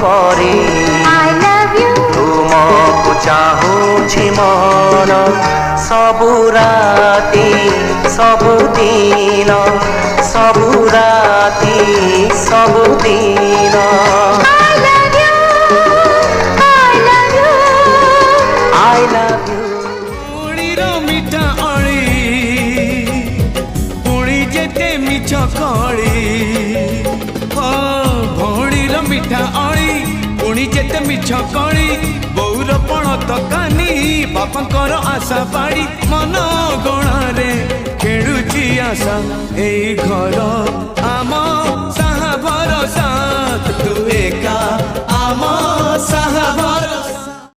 परी तुमको चाहूछि मन सबु राती सबु दिन सबु राती सबु दिन I love you मिठा अड़ी पुणी जेते मिछ कड़ी भौणीर मिठा अड़ी पुणी जेते मिछ कड़ी बौर पण तकानी बापांकर आशा बाड़ी मन गणारे खेलुची आशा एई घर